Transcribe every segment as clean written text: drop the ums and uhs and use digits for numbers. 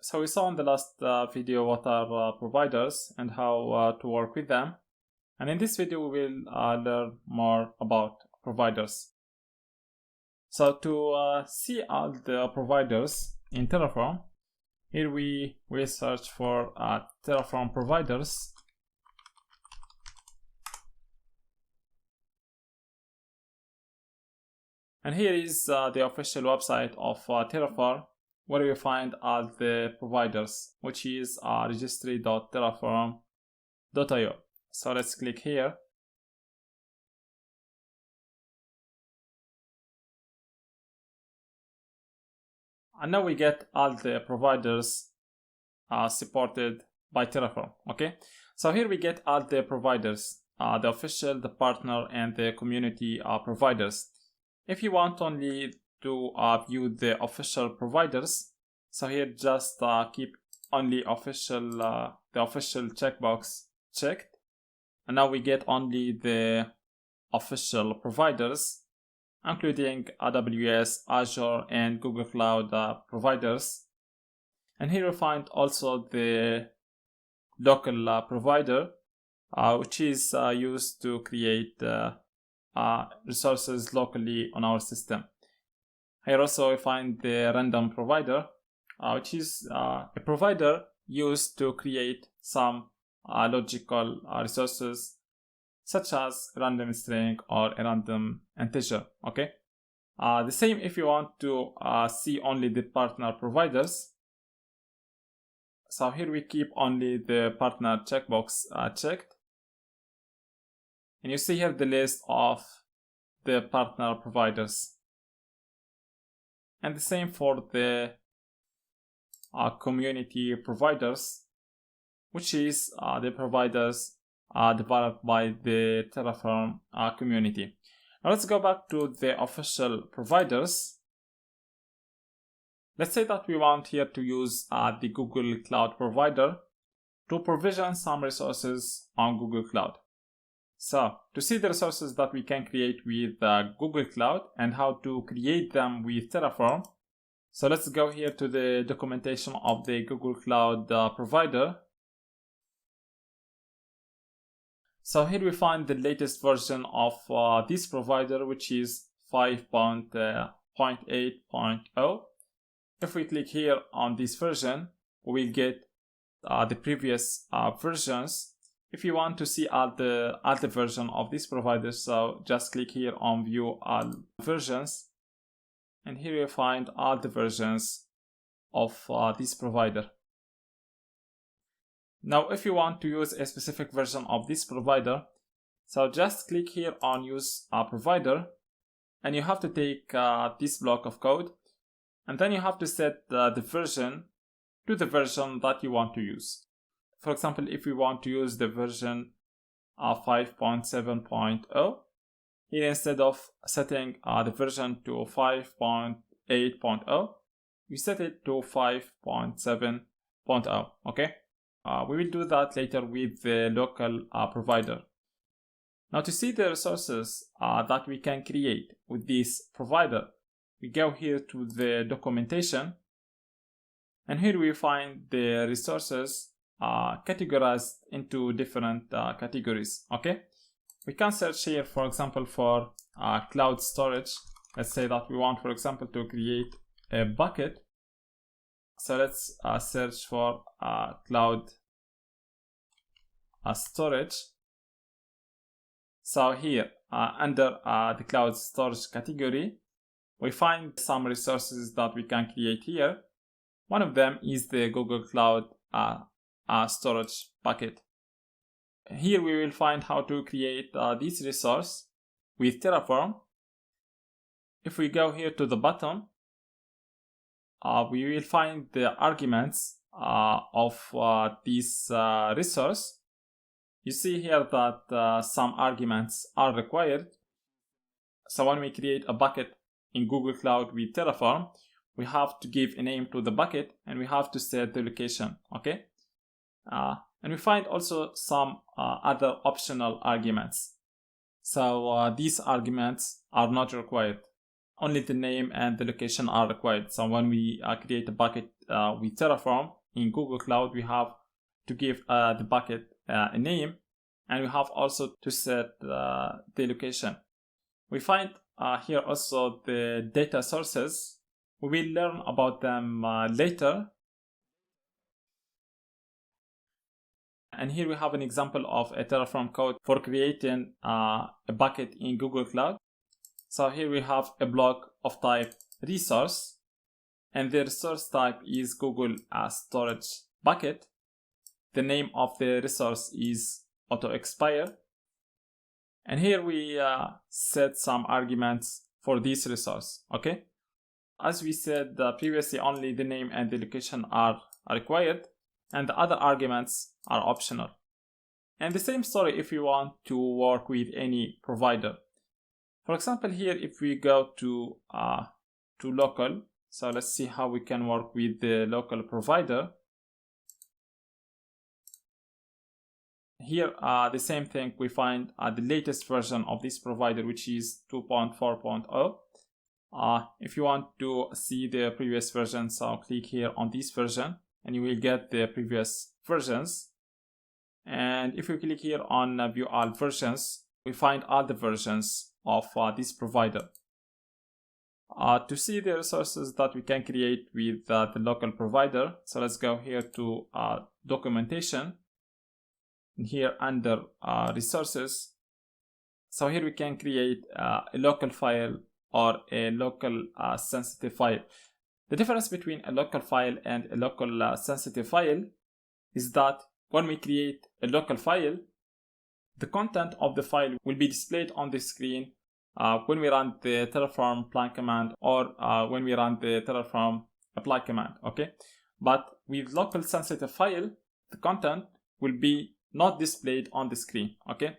So we saw in the last video what are providers and how to work with them. And in this video, we will learn more about providers. So to see all the providers in Terraform, here we search for Terraform providers. And here is the official website of Terraform, where we find all the providers, which is registry.terraform.io. So let's click here. And now we get all the providers supported by Terraform. Okay, so here we get all the providers, the official, the partner, and the community providers. If you want only to view the official providers, so here just keep only official, the official checkbox checked, and now we get only the official providers, including AWS, Azure, and Google Cloud providers. And here we find also the local provider, which is used to create resources locally on our system. Here also we find the random provider, which is a provider used to create some logical resources, such as random string or a random integer. Okay, the same if you want to see only the partner providers. So here we keep only the partner checkbox checked, and you see here the list of the partner providers. And the same for the community providers, which is the providers developed by the Terraform community. Now let's go back to the official providers. Let's say that we want here to use the Google Cloud provider to provision some resources on Google Cloud. So to see the resources that we can create with Google Cloud and how to create them with Terraform, so let's go here to the documentation of the Google Cloud provider. So here we find the latest version of this provider, which is 5.8.0. If we click here on this version, we'll get the previous versions. If you want to see all the version of this provider, so just click here on view all versions, and here you find all the versions of this provider. Now if you want to use a specific version of this provider, so just click here on use a provider, and you have to take this block of code, and then you have to set the version to the version that you want to use. For example, if we want to use the version 5.7.0, here instead of setting the version to 5.8.0, we set it to 5.7.0. Okay, we will do that later with the local provider. Now to see the resources that we can create with this provider, we go here to the documentation, and here we find the resources categorized into different categories. Okay, we can search here, for example, for cloud storage. Let's say that we want, for example, to create a bucket. So let's search for cloud storage. So here under the cloud storage category, we find some resources that we can create here. One of them is the Google Cloud storage bucket. Here we will find how to create this resource with Terraform. If we go here to the bottom, we will find the arguments of this resource. You see here that some arguments are required. So when we create a bucket in Google Cloud with Terraform, we have to give a name to the bucket, and we have to set the location. Okay, and we find also some other optional arguments. So these arguments are not required. only the name and the location are required. So when we create a bucket with Terraform in Google Cloud, we have to give the bucket a name, and we have also to set the location. We find here also the data sources. We will learn about them later. And here we have an example of a Terraform code for creating a bucket in Google Cloud. So here we have a block of type resource, and the resource type is Google storage bucket. The name of the resource is auto expire. And here we set some arguments for this resource, okay? As we said previously, only the name and the location are required, and the other arguments are optional. And the same story if you want to work with any provider. For example, here if we go to local, so let's see how we can work with the local provider. Here the same thing, we find the latest version of this provider, which is 2.4.0. If you want to see the previous version, so click here on this version and you will get the previous versions. And if you click here on view all versions, we find all the versions of this provider. To see the resources that we can create with the local provider, so let's go here to documentation. And here under resources, so here we can create a local file or a local sensitive file. The difference between a local file and a local sensitive file is that when we create a local file, the content of the file will be displayed on the screen when we run the Terraform plan command or when we run the Terraform apply command, okay? But with local sensitive file, the content will be not displayed on the screen, okay?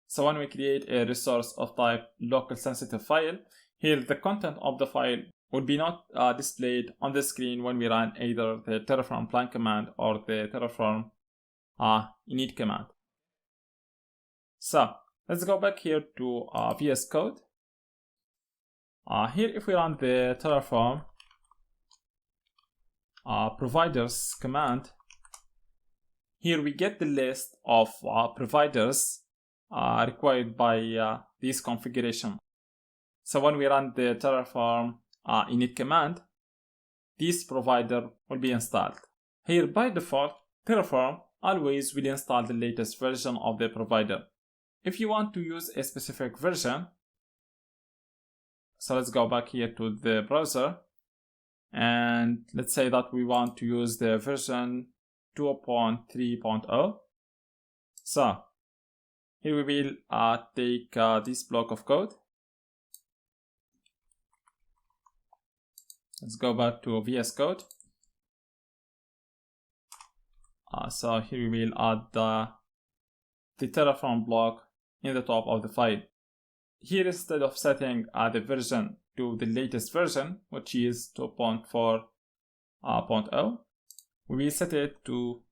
So when we create a resource of type local sensitive file, here the content of the file will be not displayed on the screen when we run either the Terraform plan command or the Terraform init command. So let's go back here to VS Code. Here if we run the Terraform providers command, here we get the list of providers required by this configuration. So when we run the Terraform init command, this provider will be installed. Here by default, Terraform always will install the latest version of the provider. If you want to use a specific version, so let's go back here to the browser, and let's say that we want to use the version 2.3.0. So here we will take this block of code. Let's go back to VS Code. So here we will add the Terraform block in the top of the file. Here, instead of setting the version to the latest version, which is 2.4.0, we will set it to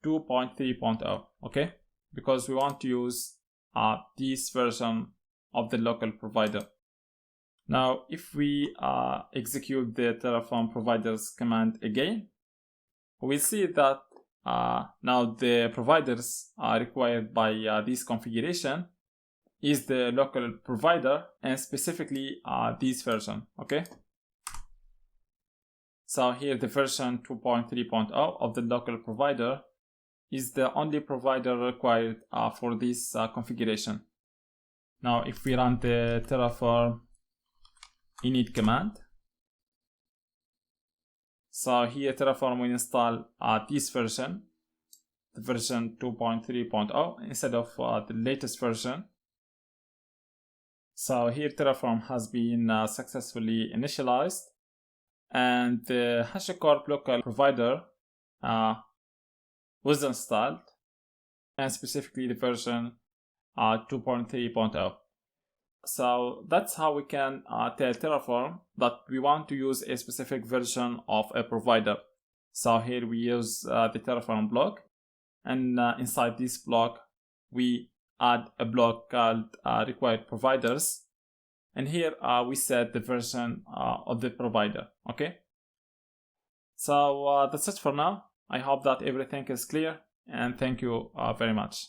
2.3.0, okay? Because we want to use this version of the local provider. Now, if we execute the Terraform providers command again, we see that now the providers required by this configuration is the local provider, and specifically this version, okay? So here the version 2.3.0 of the local provider is the only provider required for this configuration. Now if we run the Terraform init command, so here Terraform will install this version, the version 2.3.0 instead of the latest version. So here Terraform has been successfully initialized, and the HashiCorp local provider was installed, and specifically the version 2.3.0. So that's how we can tell Terraform that we want to use a specific version of a provider. So here we use the Terraform block, and inside this block we add a block called required providers. and here we set the version of the provider. Okay, so that's it for now. I hope that everything is clear, and thank you very much.